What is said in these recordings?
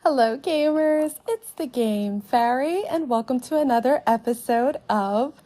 Hello gamers, it's the Game Fairy and welcome to another episode of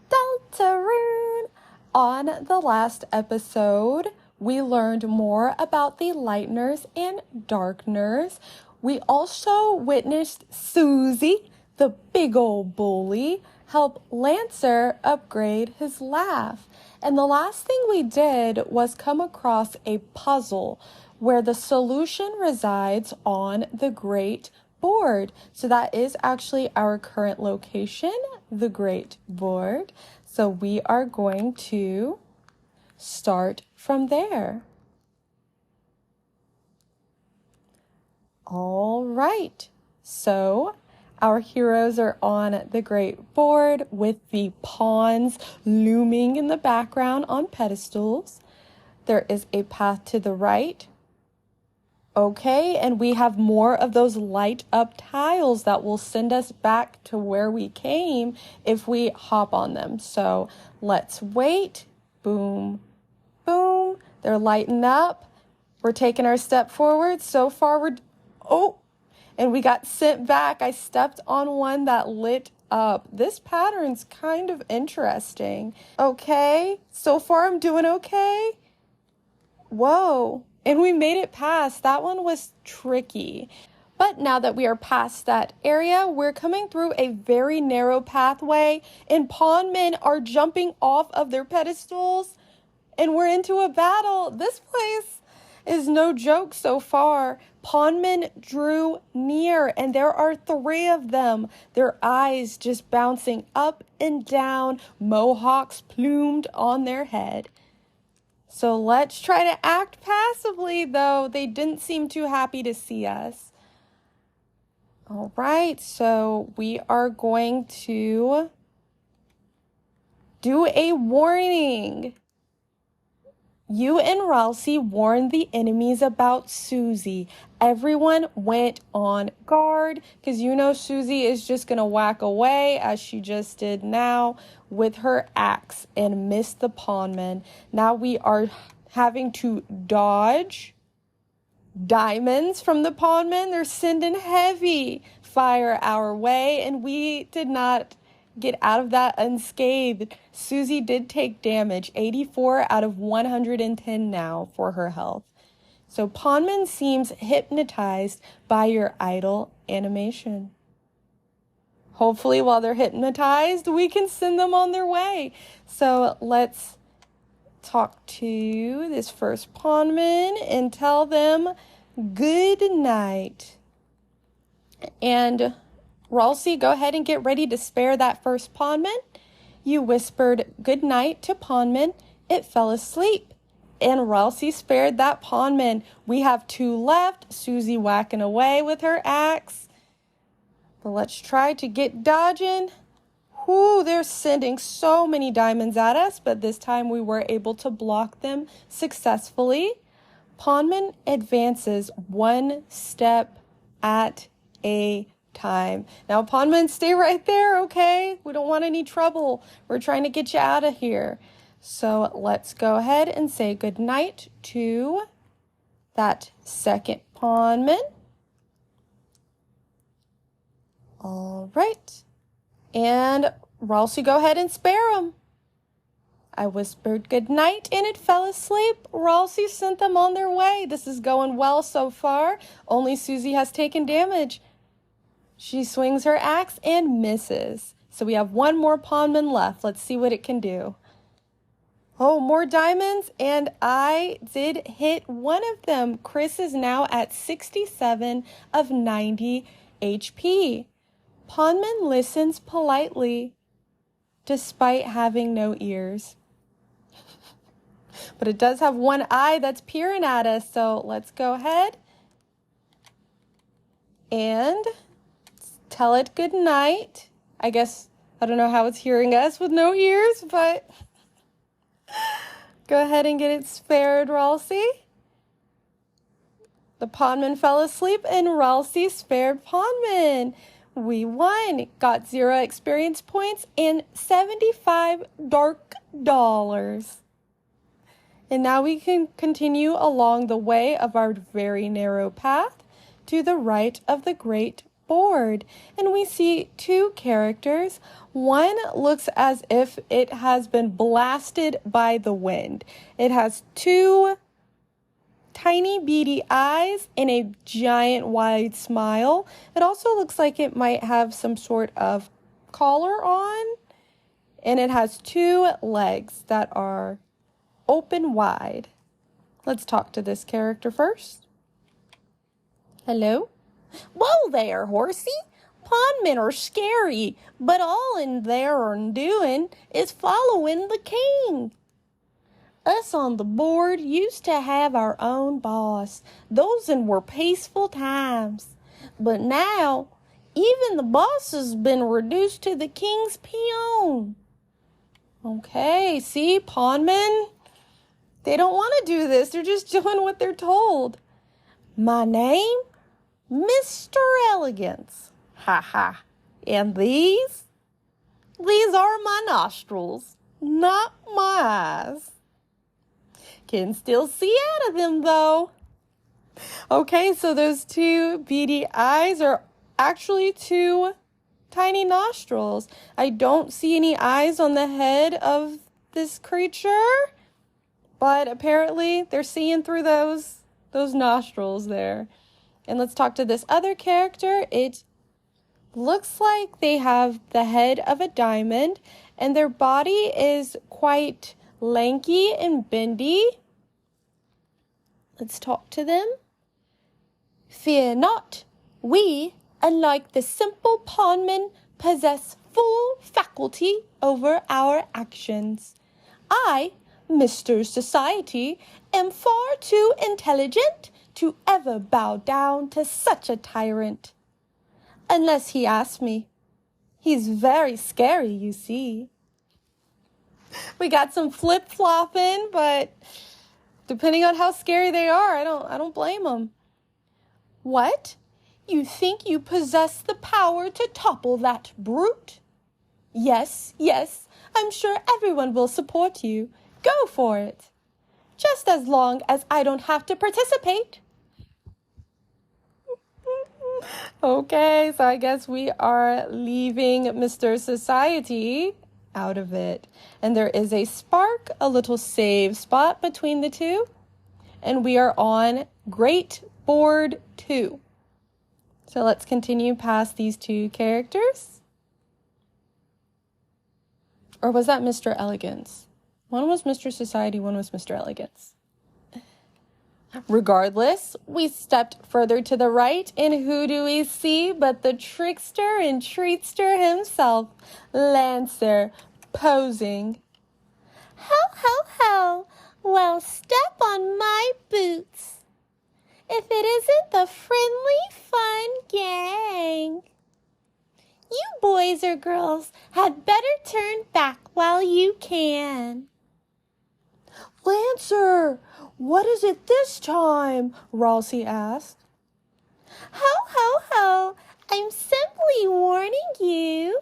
Deltarune. On the last episode, we learned more about the Lighteners and Darkeners. We also witnessed Susie, the big old bully, help Lancer upgrade his laugh. And the last thing we did was come across a puzzle where the solution resides on the Great Board. So that is actually our current location, the Great Board. So we are going to start from there. All right, so our heroes are on the Great Board with the pawns looming in the background on pedestals. There is a path to the right. Okay, and we have more of those light up tiles that will send us back to where we came if we hop on them. So let's wait. Boom, boom. They're lighting up. We're taking our step forward. So far and we got sent back. I stepped on one that lit up. This pattern's kind of interesting. Okay, so far I'm doing okay. Whoa. And we made it past. That one was tricky. But now that we are past that area, we're coming through a very narrow pathway and pawn men are jumping off of their pedestals and we're into a battle. This place is no joke so far. Pawn men drew near and there are 3 of them. Their eyes just bouncing up and down, mohawks plumed on their head. So let's try to act passively, though. They didn't seem too happy to see us. All right, so we are going to do a warning. You and Ralsei warned the enemies about Susie. Everyone went on guard because you know Susie is just going to whack away as she just did now with her axe and miss the pawnmen. Now we are having to dodge diamonds from the pawnmen. They're sending heavy fire our way and we did not get out of that unscathed. Susie did take damage, 84 out of 110 now for her health. So pawnman seems hypnotized by your idle animation. Hopefully while they're hypnotized, we can send them on their way. So let's talk to this first pawnman and tell them good night. And Ralsei, go ahead and get ready to spare that first pawnman. You whispered good night to pawnman. It fell asleep. And Ralsei spared that pawnman. We have 2 left. Susie whacking away with her axe. But let's try to get dodging. Whoo, they're sending so many diamonds at us, but this time we were able to block them successfully. Pawnman advances 1 step at a time. Now, pawnmen, stay right there, okay? We don't want any trouble. We're trying to get you out of here. So let's go ahead and say goodnight to that second pawnman. All right. And Ralsei, go ahead and spare him. I whispered goodnight and it fell asleep. Ralsei sent them on their way. This is going well so far. Only Susie has taken damage. She swings her axe and misses. So we have 1 more pawnman left. Let's see what it can do. Oh, more diamonds. And I did hit one of them. Chris is now at 67 of 90 HP. Pawnman listens politely, despite having no ears. But it does have 1 eye that's peering at us. So let's go ahead and tell it good night. I guess, I don't know how it's hearing us with no ears, but go ahead and get it spared, Ralsei. The pawnman fell asleep and Ralsei spared pawnman. We won, got 0 experience points and 75 dark dollars. And now we can continue along the way of our very narrow path to the right of the great board. And we see two characters. One looks as if it has been blasted by the wind. It has two tiny beady eyes and a giant wide smile. It also looks like it might have some sort of collar on. And it has two legs that are open wide. Let's talk to this character first. Hello? Whoa there, horsey. Pondmen are scary, but all in there are doing is following the king. Us on the board used to have our own boss. Those were peaceful times. But now, even the boss has been reduced to the king's peon. Okay, see, pondmen, they don't want to do this. They're just doing what they're told. My name, Mr. Elegance. Ha ha. And these are my nostrils, not my eyes. Can still see out of them, though. Okay, so those two beady eyes are actually two tiny nostrils. I don't see any eyes on the head of this creature, but apparently they're seeing through those nostrils there. And let's talk to this other character. It looks like they have the head of a diamond, and their body is quite lanky and bendy. Let's talk to them. Fear not. We, unlike the simple pondmen, possess full faculty over our actions. I, Mr. Society, am far too intelligent to ever bow down to such a tyrant. Unless he asks me. He's very scary, you see. We got some flip-flopping, but depending on how scary they are, I don't blame them. What? You think you possess the power to topple that brute? Yes, I'm sure everyone will support you. Go for it. Just as long as I don't have to participate. Okay, so I guess we are leaving Mr. Society out of it. And there is a spark, a little save spot between the two. And we are on Great Board 2. So let's continue past these two characters. Or was that Mr. Elegance? One was Mr. Society, one was Mr. Elegance. Regardless, we stepped further to the right, and who do we see but the trickster and treatster himself, Lancer, posing. Ho! Well, step on my boots. If it isn't the friendly, fun gang. You boys or girls had better turn back while you can. Lancer, what is it this time? Ralsei asked. Ho! I'm simply warning you.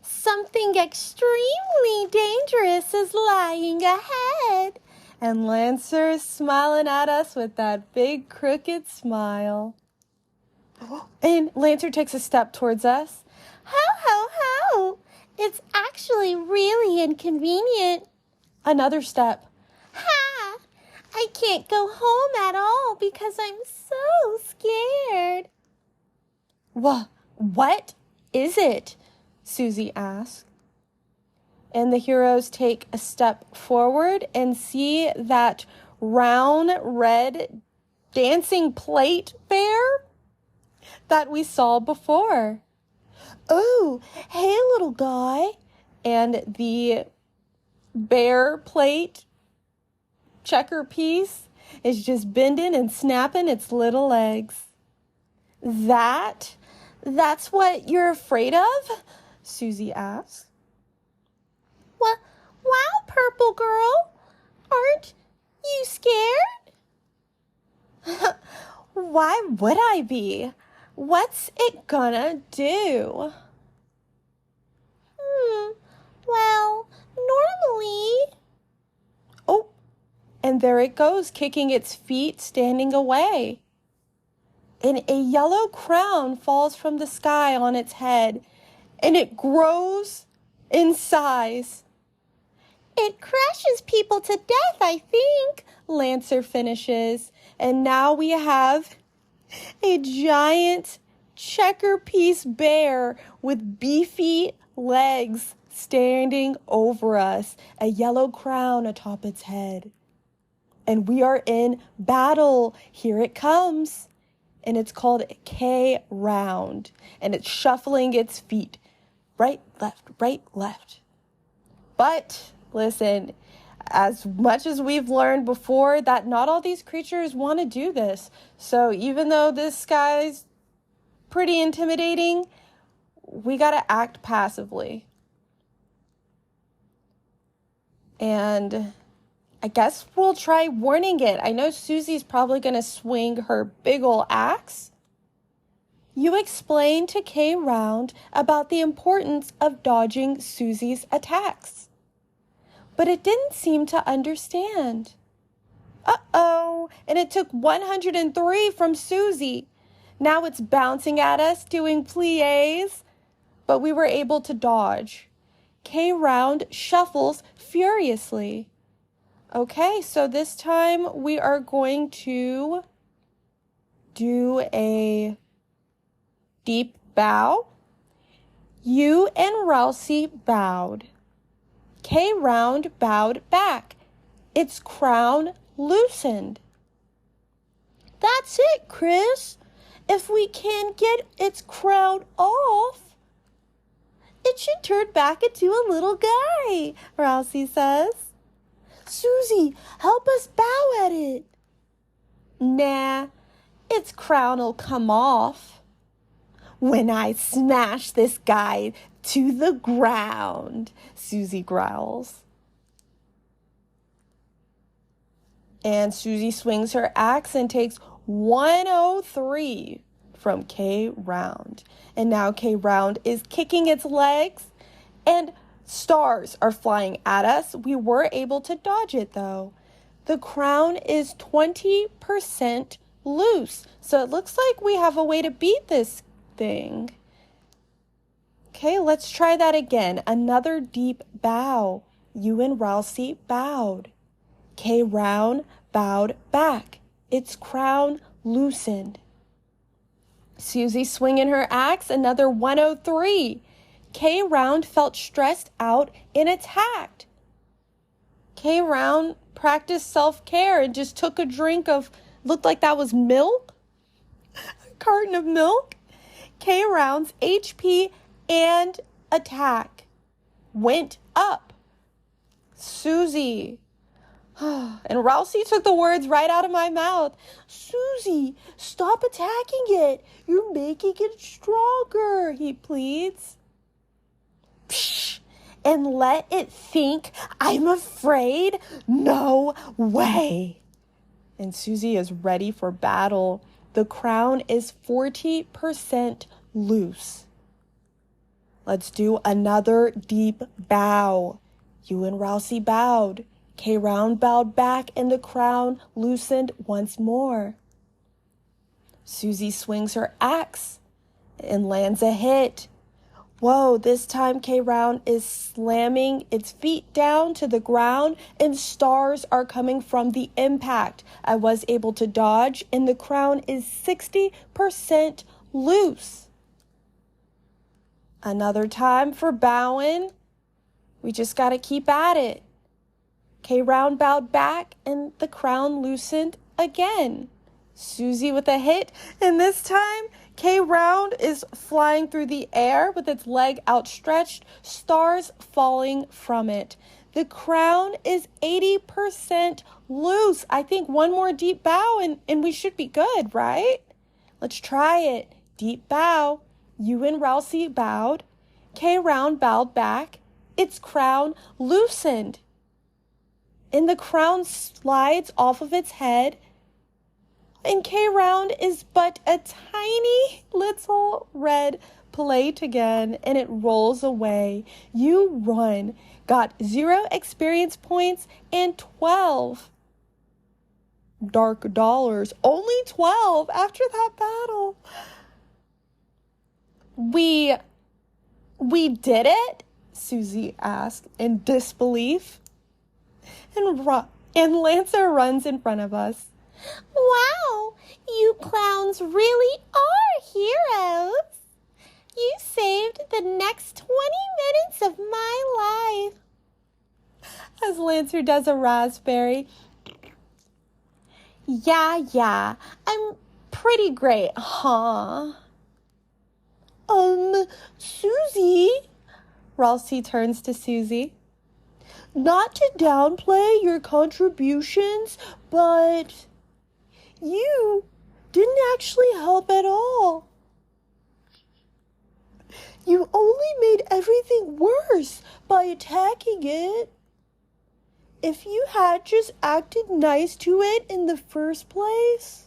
Something extremely dangerous is lying ahead. And Lancer is smiling at us with that big crooked smile. And Lancer takes a step towards us. Ho! It's actually really inconvenient. Another step. Ha! I can't go home at all because I'm so scared. What is it? Susie asked. And the heroes take a step forward and see that round, red, dancing plate bear that we saw before. Oh, hey, little guy. And the bear plate checker piece is just bending and snapping its little legs. That's what you're afraid of? Susie asked. Wow, purple girl. Aren't you scared? Why would I be? What's it gonna do? Well, normally... Oh, and there it goes, kicking its feet, standing away. and a yellow crown falls from the sky on its head, and it grows in size. It crushes people to death, I think, Lancer finishes. And now we have a giant checker piece bear with beefy legs standing over us, a yellow crown atop its head. And we are in battle. Here it comes. And it's called K round. And it's shuffling its feet. Right, left. But listen, as much as we've learned before that not all these creatures want to do this. So even though this guy's pretty intimidating, we got to act passively. And I guess we'll try warning it. I know Susie's probably going to swing her big ol' axe. You explained to K Round about the importance of dodging Susie's attacks, but it didn't seem to understand. Uh-oh, and it took 103 from Susie. Now it's bouncing at us, doing plies, but we were able to dodge. K Round shuffles furiously. Okay, so this time we are going to do a deep bow. You and Rousey bowed. K Round bowed back. Its crown loosened. That's it, Chris. If we can get its crown off, it should turn back into a little guy, Rousey says. Susie, help us bow at it. Nah, its crown'll come off when I smash this guy to the ground, Susie growls. And Susie swings her axe and takes 103 from K Round. And now K Round is kicking its legs and stars are flying at us. We were able to dodge it though. The crown is 20% loose. So it looks like we have a way to beat this thing. Okay, let's try that again. Another deep bow. You and Rousey bowed. K Round bowed back. Its crown loosened. Susie swinging her axe, another 103. K Round felt stressed out and attacked. K Round practiced self-care and just took a drink of, looked like that was milk, a carton of milk. K Round's HP and attack went up. Susie. And Rousey took the words right out of my mouth. Susie, stop attacking it. You're making it stronger, he pleads. Psh, and let it think I'm afraid? No way. And Susie is ready for battle. The crown is 40% loose. Let's do another deep bow. You and Rousey bowed. K Round bowed back and the crown loosened once more. Susie swings her axe and lands a hit. Whoa, this time K Round is slamming its feet down to the ground and stars are coming from the impact. I was able to dodge and the crown is 60% loose. Another time for bowing. We just got to keep at it. K Round bowed back and the crown loosened again. Susie with a hit, and this time K Round is flying through the air with its leg outstretched, stars falling from it. The crown is 80% loose. I think one more deep bow and we should be good, right? Let's try it. Deep bow. You and Rousey bowed. K Round bowed back. Its crown loosened. And the crown slides off of its head. And K Round is but a tiny little red plate again, and it rolls away. You run, got 0 experience points and 12 dark dollars. Only 12 after that battle. We did it? Susie asked in disbelief. And Lancer runs in front of us. Wow, you clowns really are heroes. You saved the next 20 minutes of my life. As Lancer does a raspberry. Yeah, I'm pretty great, huh? Susie? Ralsei turns to Susie. Not to downplay your contributions, but you didn't actually help at all. You only made everything worse by attacking it. If you had just acted nice to it in the first place,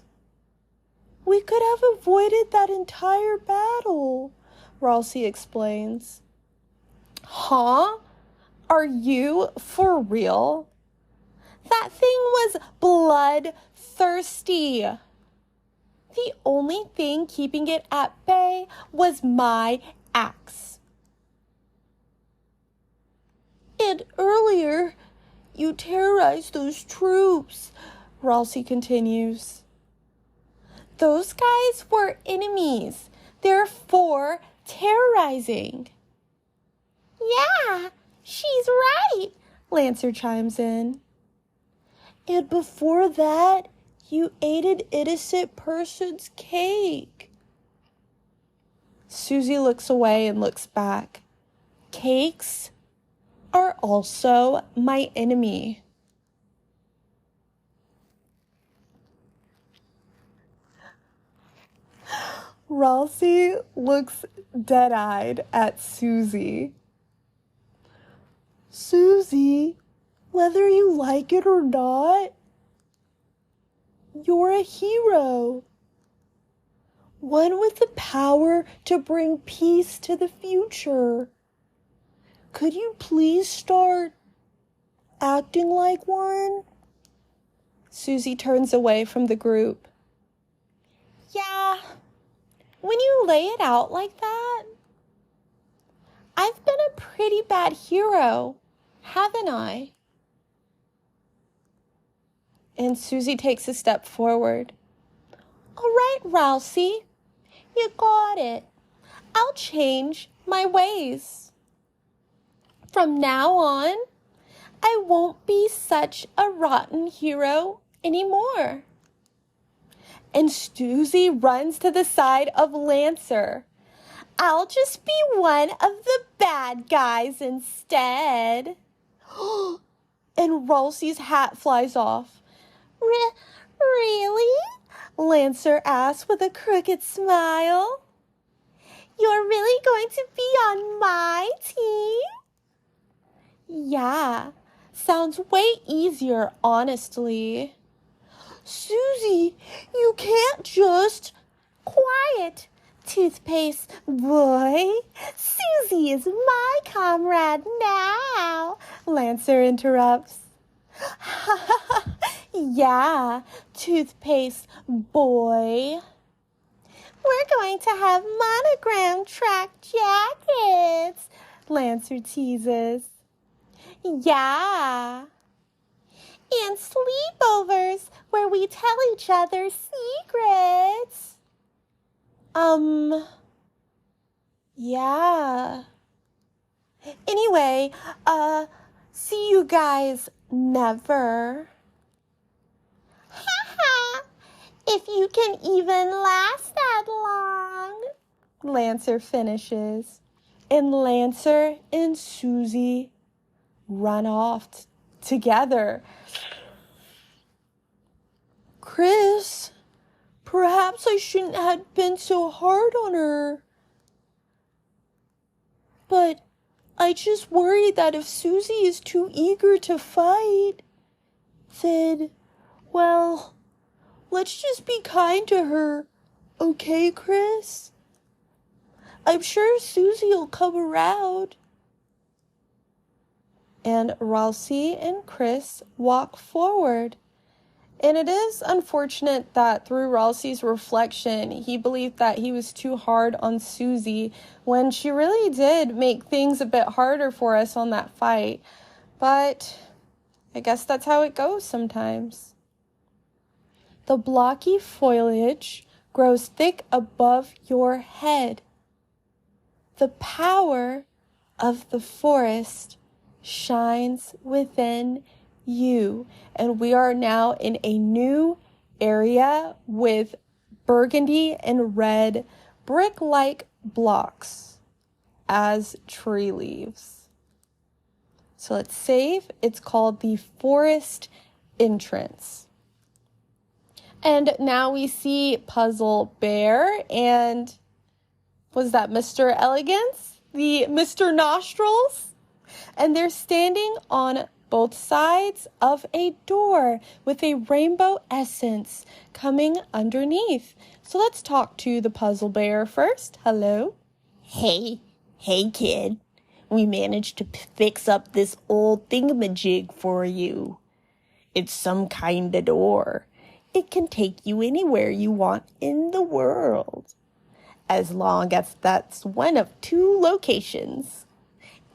we could have avoided that entire battle, Ralsei explains. Huh? Are you for real? That thing was bloodthirsty. The only thing keeping it at bay was my axe. And earlier, you terrorized those troops, Ralsei continues. Those guys were enemies. They're for terrorizing. Yeah, she's right, Lancer chimes in. And before that, you ate an innocent person's cake. Susie looks away and looks back. Cakes are also my enemy. Ralsei looks dead-eyed at Susie. Susie, whether you like it or not, you're a hero. One with the power to bring peace to the future. Could you please start acting like one? Susie turns away from the group. Yeah, when you lay it out like that, I've been a pretty bad hero, haven't I? And Susie takes a step forward. All right, Ralsei, you got it. I'll change my ways. From now on, I won't be such a rotten hero anymore. And Susie runs to the side of Lancer. I'll just be one of the bad guys instead. And Ralsei's hat flies off. Really? Lancer asks with a crooked smile. You're really going to be on my team? Yeah, sounds way easier, honestly. Susie, you can't just... Quiet, toothpaste boy. Susie is my comrade now, Lancer interrupts. Yeah, toothpaste boy. We're going to have monogram track jackets, Lancer teases. Yeah. And sleepovers where we tell each other secrets. Yeah. Anyway, see you guys never. Haha, if you can even last that long, Lancer finishes. And Lancer and Susie run off together. Chris, perhaps I shouldn't have been so hard on her. But I just worry that if Susie is too eager to fight, then, well, let's just be kind to her. Okay, Chris? I'm sure Susie will come around. And Ralsei and Chris walk forward And it is unfortunate that through Ralsei's reflection, he believed that he was too hard on Susie when she really did make things a bit harder for us on that fight. But I guess that's how it goes sometimes. The blocky foliage grows thick above your head. The power of the forest shines within you. And we are now in a new area with burgundy and red brick-like blocks as tree leaves. So let's save. It's called the forest entrance. And now we see Puzzle Bear and was that Mr. Elegance? The Mr. Nostrils? And they're standing on both sides of a door with a rainbow essence coming underneath. So let's talk to the Puzzle Bear first. Hello. Hey kid. We managed to fix up this old thingamajig for you. It's some kind of door. It can take you anywhere you want in the world, as long as that's one of 2 locations.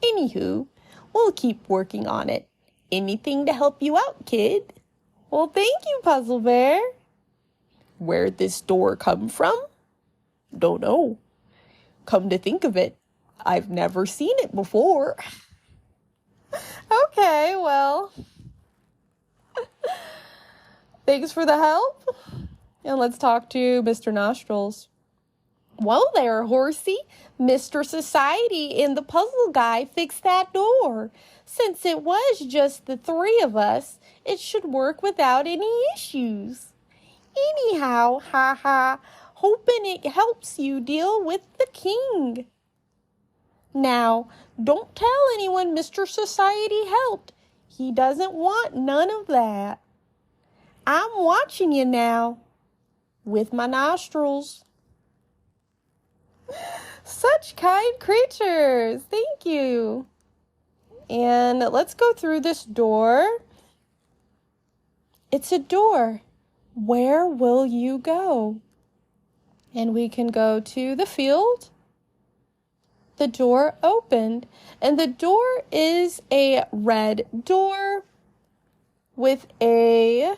Anywho, we'll keep working on it. Anything to help you out, kid. Well, thank you, Puzzle Bear. Where'd this door come from? Don't know. Come to think of it, I've never seen it before. Okay, well, thanks for the help. And let's talk to Mr. Nostrils. Well there, horsey. Mr. Society and the puzzle guy fixed that door. Since it was just the 3 of us, it should work without any issues. Anyhow, hoping it helps you deal with the king. Now, don't tell anyone Mr. Society helped. He doesn't want none of that. I'm watching you now with my nostrils. Such kind creatures. Thank you. And let's go through this door. It's a door. Where will you go? And we can go to the field. The door opened, and the door is a red door with a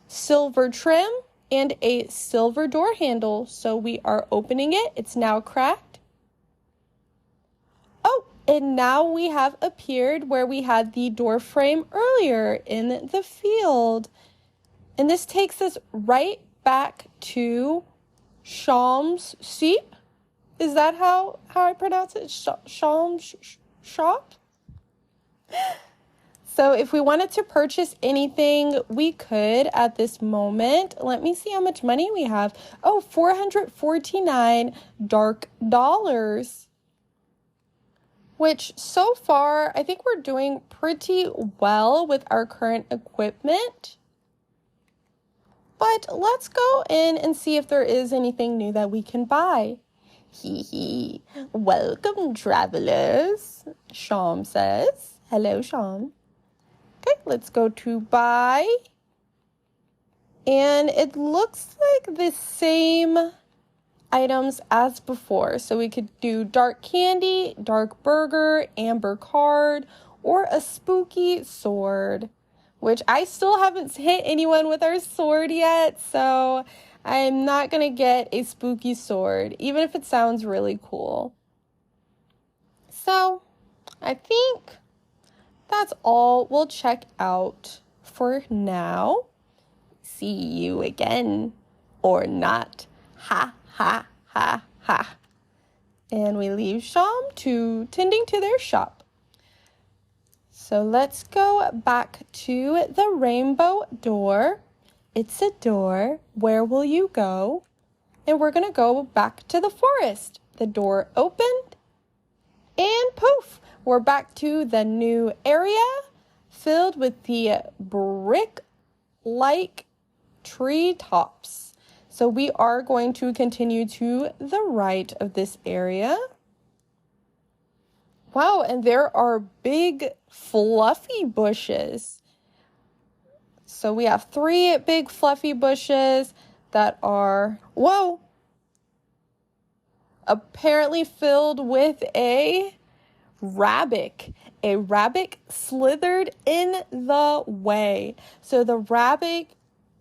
silver trim and a silver door handle. So we are opening it. It's now cracked. Oh, and now we have appeared where we had the door frame earlier in the field. And this takes us right back to Sham's Seep. Is that how I pronounce it? Sham's shop? So if we wanted to purchase anything, we could at this moment. Let me see how much money we have. Oh, 449 dark dollars. Which so far, I think we're doing pretty well with our current equipment. But let's go in and see if there is anything new that we can buy. Hee. Welcome, travelers, Sham says. Hello, Sham. Okay, let's go to buy. And it looks like the same items as before. So we could do dark candy, dark burger, amber card, or a spooky sword, which I still haven't hit anyone with our sword yet. So I'm not going to get a spooky sword, even if it sounds really cool. So I think that's all we'll check out for now. See you again, or not. Ha, ha, ha, ha. And we leave Sham to tending to their shop. So let's go back to the rainbow door. It's a door. Where will you go? And we're going to go back to the forest. The door opened. And poof, we're back to the new area filled with the brick-like tree tops. So we are going to continue to the right of this area. Wow, and there are big fluffy bushes. So we have 3 big fluffy bushes that are, whoa, apparently filled with a rabbit. A rabbit slithered in the way. So the rabbit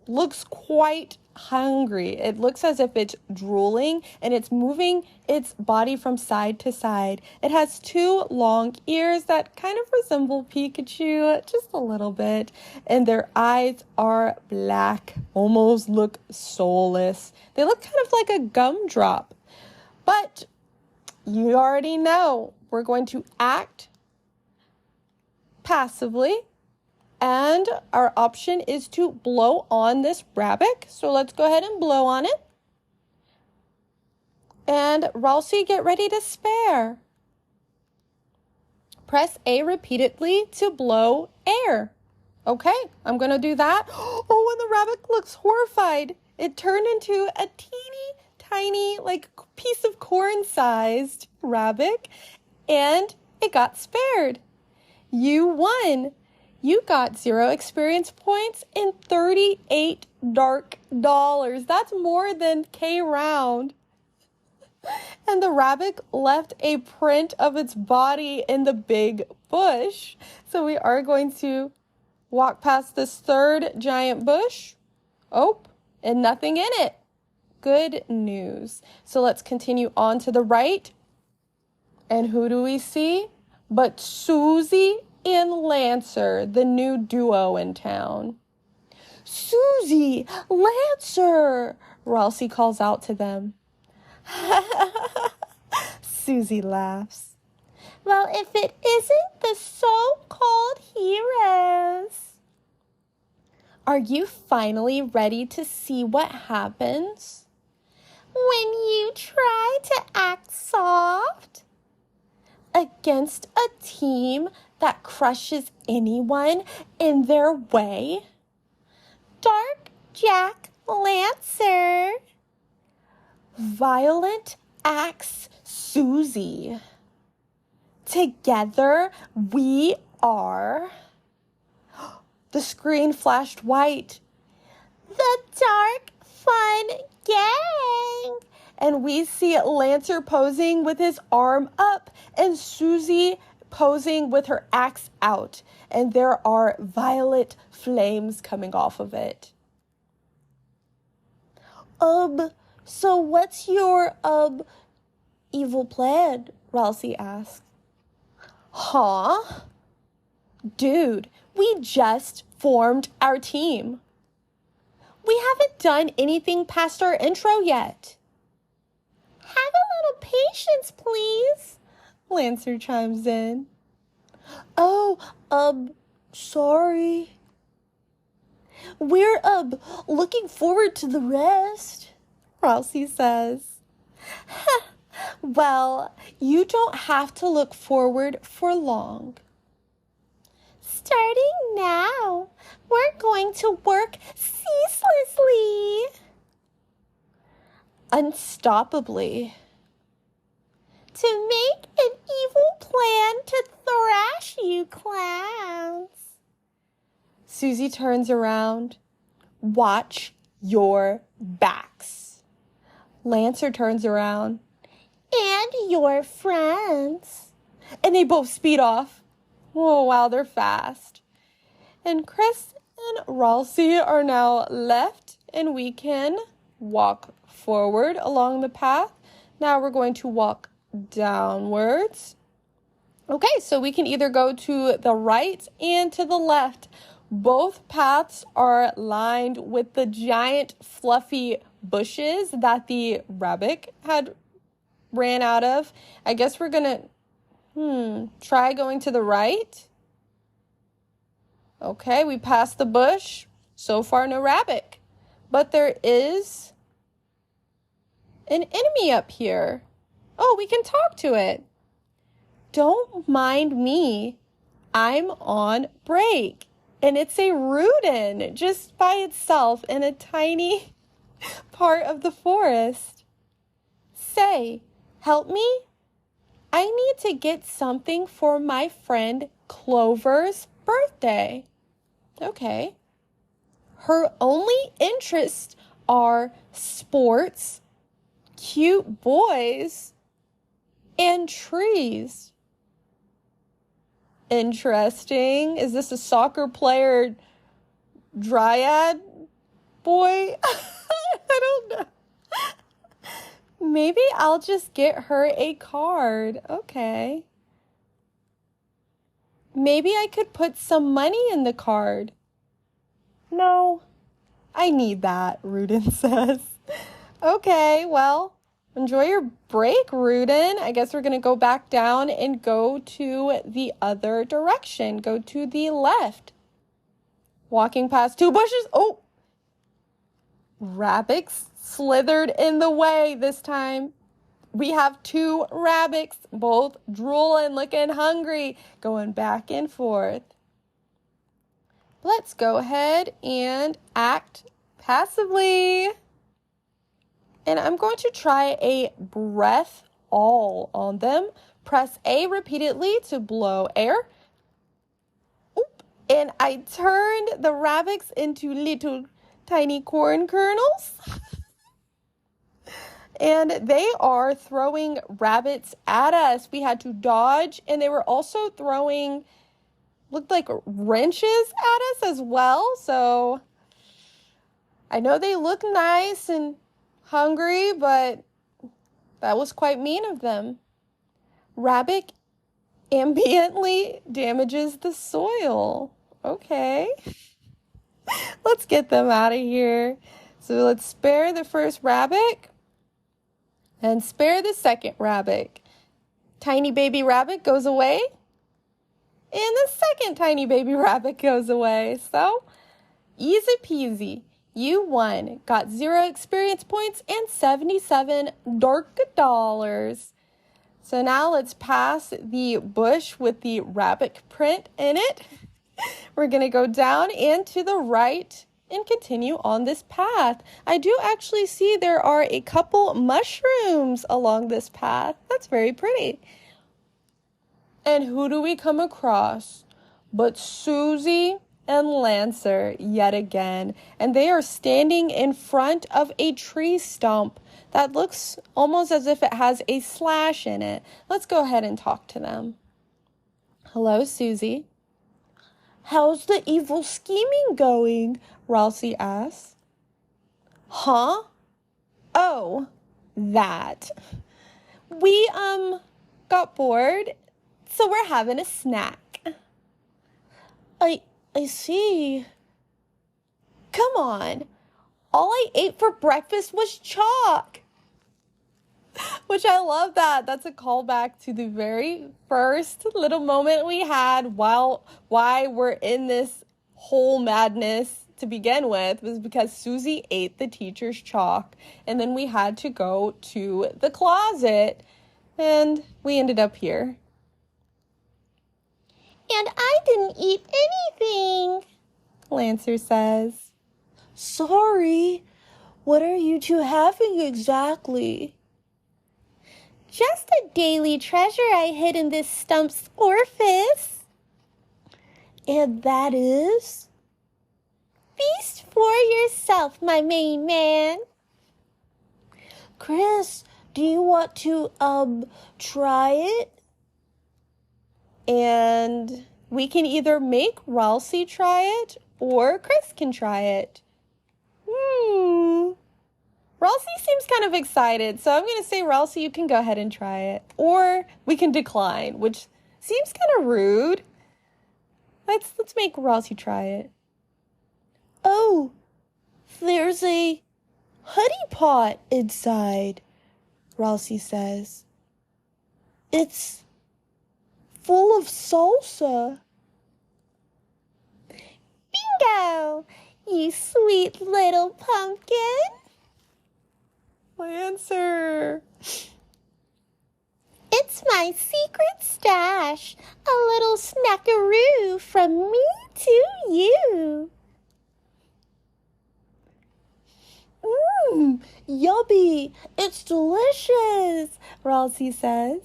looks quite hungry. It looks as if it's drooling and it's moving its body from side to side. It has 2 long ears that kind of resemble Pikachu just a little bit, and their eyes are black, almost look soulless. They look kind of like a gumdrop. But you already know we're going to act passively. And our option is to blow on this rabbit. So let's go ahead and blow on it. And Ralsei, get ready to spare. Press A repeatedly to blow air. Okay, I'm going to do that. Oh, and the rabbit looks horrified. It turned into a teeny tiny, like, piece of corn-sized rabbit, and it got spared. You won. You got 0 experience points and 38 dark dollars. That's more than K round. And the rabbit left a print of its body in the big bush. So we are going to walk past this 3rd giant bush. Oh, and nothing in it. Good news. So let's continue on to the right. And who do we see? But Susie and Lancer, the new duo in town. Susie, Lancer, Ralsei calls out to them. Susie laughs. Well, if it isn't the so-called heroes. Are you finally ready to see what happens when you try to act soft against a team that crushes anyone in their way? Dark Jack Lancer. Violent Axe Susie. Together we are... The screen flashed white. The Dark Fun Gang. And we see Lancer posing with his arm up and Susie posing with her axe out, and there are violet flames coming off of it. So what's your, evil plan? Ralsei asked. Huh? Dude, we just formed our team. We haven't done anything past our intro yet. Have a little patience, please. Lancer chimes in. Oh, sorry. We're, looking forward to the rest, Ralsei says. Well, you don't have to look forward for long. Starting now, we're going to work ceaselessly. Unstoppably. To make an evil plan to thrash you clowns. Susie turns around. Watch your backs. Lancer turns around. And your friends. And they both speed off. Oh, wow, they're fast. And Chris and Ralsei are now left, and we can walk forward along the path. Now we're going to walk downwards. Okay, so we can either go to the right and to the left. Both paths are lined with the giant fluffy bushes that the rabbit had ran out of. I guess we're gonna try going to the right. Okay, we passed the bush. So far, no rabbit. But there is an enemy up here. Oh, we can talk to it. Don't mind me. I'm on break. And it's a Rudin just by itself in a tiny part of the forest. Say, help me? I need to get something for my friend Clover's birthday. Okay. Her only interests are sports, cute boys, and trees. Interesting. Is this a soccer player dryad boy? I don't know. Maybe I'll just get her a card. Okay. Maybe I could put some money in the card. No, I need that, Rudin says. Okay, well, enjoy your break, Rudin. I guess we're going to go back down and go to the other direction. Go to the left. Walking past 2 bushes. Oh! Rabbits slithered in the way this time. We have 2 rabbits, both drooling, looking hungry, going back and forth. Let's go ahead and act passively. And I'm going to try a breath all on them. Press A repeatedly to blow air. Oop. And I turned the rabbits into little tiny corn kernels. And they are throwing rabbits at us. We had to dodge, and they were also throwing, looked like wrenches at us as well. So I know they look nice and hungry, but that was quite mean of them. Rabbit ambiently damages the soil. Okay. Let's get them out of here. So let's spare the first rabbit and spare the second rabbit. Tiny baby rabbit goes away, and the second tiny baby rabbit goes away. So easy peasy. You won. Got 0 experience points and 77 dark dollars. So now let's pass the bush with the rabbit print in it. We're going to go down and to the right and continue on this path. I do actually see there are a couple mushrooms along this path. That's very pretty. And who do we come across but Susie and Lancer yet again? And they are standing in front of a tree stump that looks almost as if it has a slash in it. Let's go ahead and talk to them. Hello, Susie. How's the evil scheming going? Ralsei asks. Huh? Oh, that. We, got bored, so we're having a snack. I see. Come on. All I ate for breakfast was chalk. Which I love that. That's a callback to the very first little moment we had why we're in this whole madness to begin with was because Susie ate the teacher's chalk. And then we had to go to the closet. And we ended up here. And I didn't eat anything, Lancer says. Sorry. What are you two having exactly? Just a daily treasure I hid in this stump's orifice. And that is? Feast for yourself, my main man. Chris, do you want to, try it? And we can either make Ralsei try it or Chris can try it. Ralsei seems kind of excited, so I'm going to say, Ralsei, you can go ahead and try it. Or we can decline, which seems kind of rude. Let's make Ralsei try it. Oh, there's a honey pot inside, Ralsei says. It's full of salsa. Bingo, you sweet little pumpkin. Lancer. It's my secret stash, a little snackaroo from me to you. Yummy, it's delicious, Ralsei says.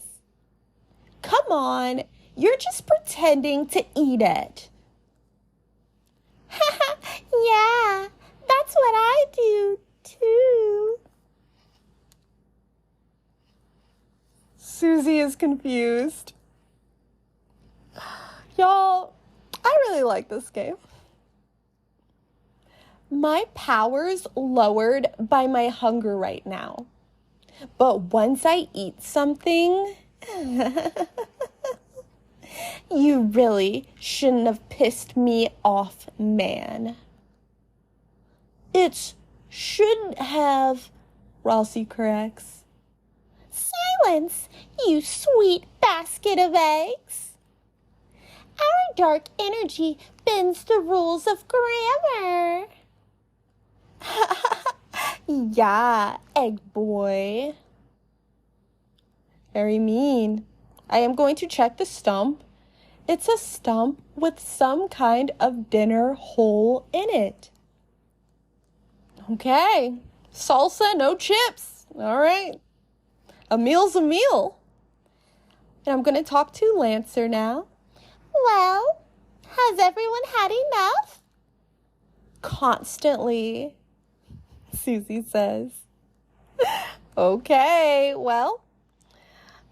Come on, you're just pretending to eat it. Yeah, That's what I do, too. Susie is confused. Y'all, I really like this game. My power's lowered by my hunger right now. But once I eat something, you really shouldn't have pissed me off, man. It's shouldn't have, Ralsei corrects. Silence, you sweet basket of eggs. Our dark energy bends the rules of grammar. Yeah, egg boy. Very mean. I am going to check the stump. It's a stump with some kind of dinner hole in it. Okay. Salsa, no chips. All right. A meal's a meal. And I'm going to talk to Lancer now. Well, has everyone had enough? Constantly, Susie says. Okay, well,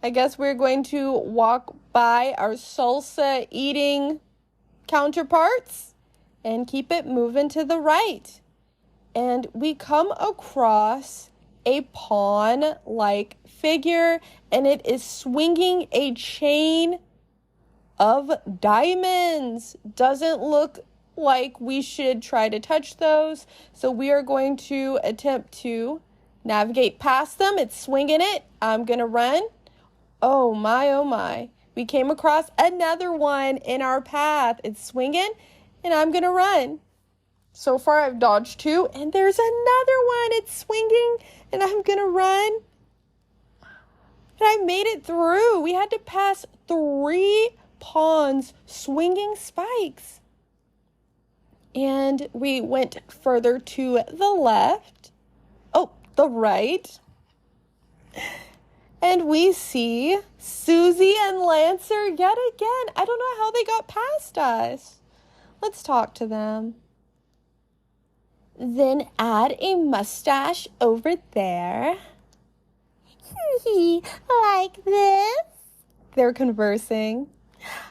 I guess we're going to walk by our salsa eating counterparts and keep it moving to the right. And we come across a pawn-like figure, and it is swinging a chain of diamonds. Doesn't look like we should try to touch those, so we are going to attempt to navigate past them. It's swinging it. I'm gonna run. Oh my. We came across another one in our path. It's swinging, and I'm gonna run. So far I've dodged two, and there's another one. It's swinging, and I'm gonna run. And I made it through. We had to pass 3 pawns swinging spikes. And we went further to the left. Oh, the right. And we see Susie and Lancer yet again. I don't know how they got past us. Let's talk to them. Then add a mustache over there. Like this? They're conversing.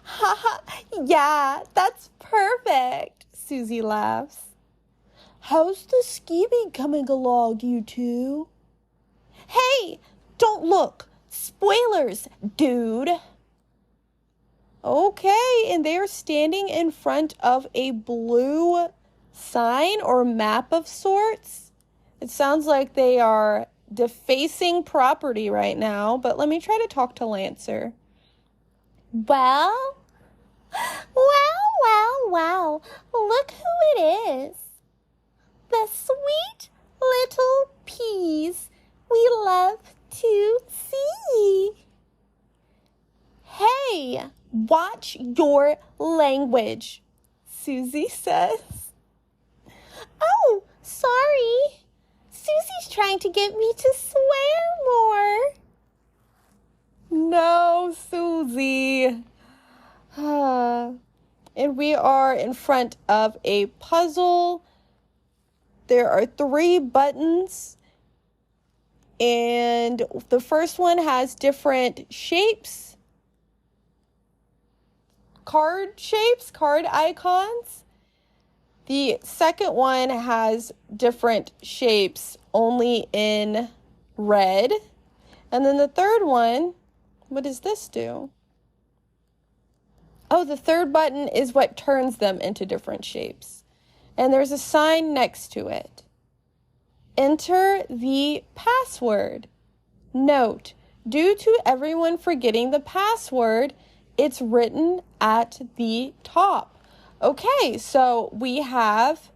Haha, yeah, that's perfect, Susie laughs. How's the skivvy coming along, you two? Hey, don't look. Spoilers, dude. Okay, and they are standing in front of a blue sign or map of sorts. It sounds like they are defacing property right now, but let me try to talk to Lancer. Well, look who it is. The sweet little peas we love to see. Hey, watch your language, Susie says. Oh, sorry. Susie's trying to get me to swear more. No, Susie. And we are in front of a puzzle. There are 3 buttons. And the first one has different shapes. Card shapes, card icons. The second one has different shapes, only in red. And then the third one, what does this do? Oh, the third button is what turns them into different shapes. And there's a sign next to it. Enter the password. Note, due to everyone forgetting the password, it's written at the top. Okay, so we have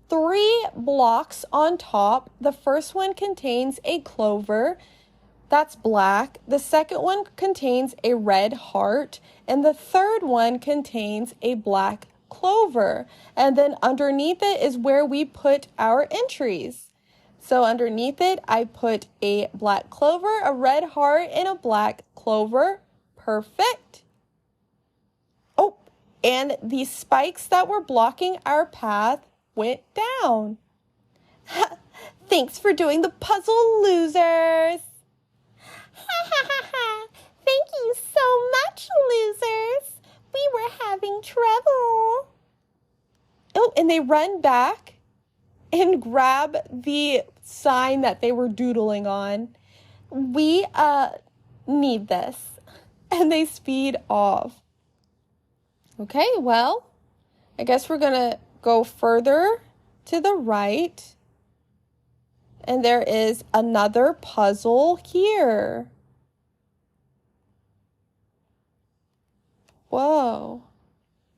3 blocks on top. The first one contains a clover. That's black. The second one contains a red heart. And the third one contains a black clover. And then underneath it is where we put our entries. So underneath it, I put a black clover, a red heart, and a black clover. Perfect. And the spikes that were blocking our path went down. Thanks for doing the puzzle, losers. Ha ha ha ha. Thank you so much, losers. We were having trouble. Oh, and they run back and grab the sign that they were doodling on. We need this. And they speed off. Okay, well, I guess we're going to go further to the right. And there is another puzzle here. Whoa.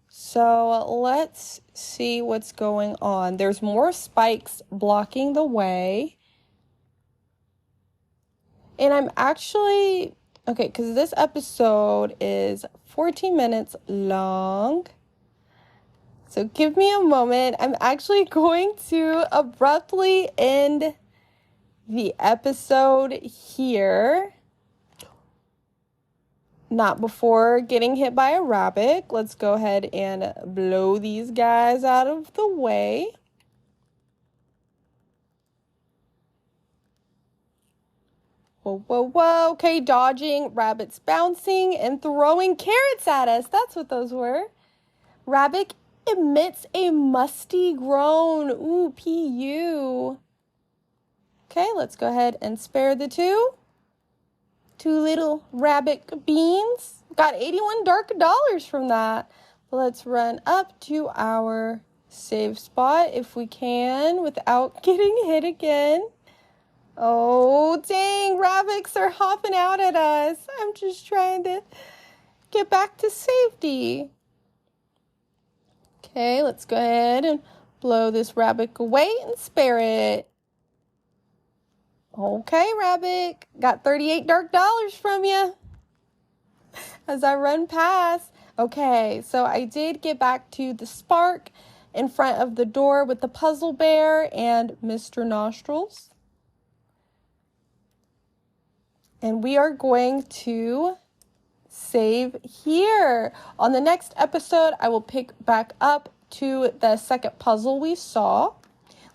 So let's see what's going on. There's more spikes blocking the way. And I'm actually, okay, because this episode is 14 minutes long. So give me a moment. I'm actually going to abruptly end the episode here. Not before getting hit by a rabbit. Let's go ahead and blow these guys out of the way. Whoa, whoa, whoa. Okay, dodging, rabbits bouncing and throwing carrots at us. That's what those were. Rabbit emits a musty groan. Ooh, P-U. Okay, let's go ahead and spare the two. Two little rabbit beans. Got 81 dark dollars from that. Let's run up to our save spot if we can without getting hit again. Oh, dang, rabbits are hopping out at us. I'm just trying to get back to safety. Okay, let's go ahead and blow this rabbit away and spare it. Okay, rabbit, got 38 dark dollars from you as I run past. Okay, so I did get back to the spark in front of the door with the puzzle bear and Mr. Nostrils. And we are going to save here. On the next episode, I will pick back up to the second puzzle we saw.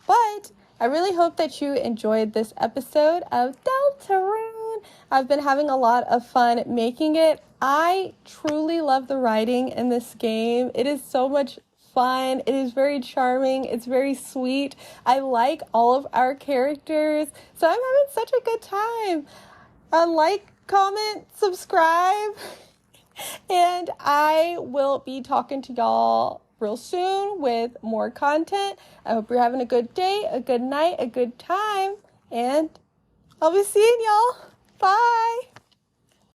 But I really hope that you enjoyed this episode of Deltarune. I've been having a lot of fun making it. I truly love the writing in this game. It is so much fun. It is very charming. It's very sweet. I like all of our characters. So I'm having such a good time. Like, comment, subscribe. And I will be talking to y'all real soon with more content. I hope you're having a good day, a good night, a good time, and I'll be seeing y'all. Bye.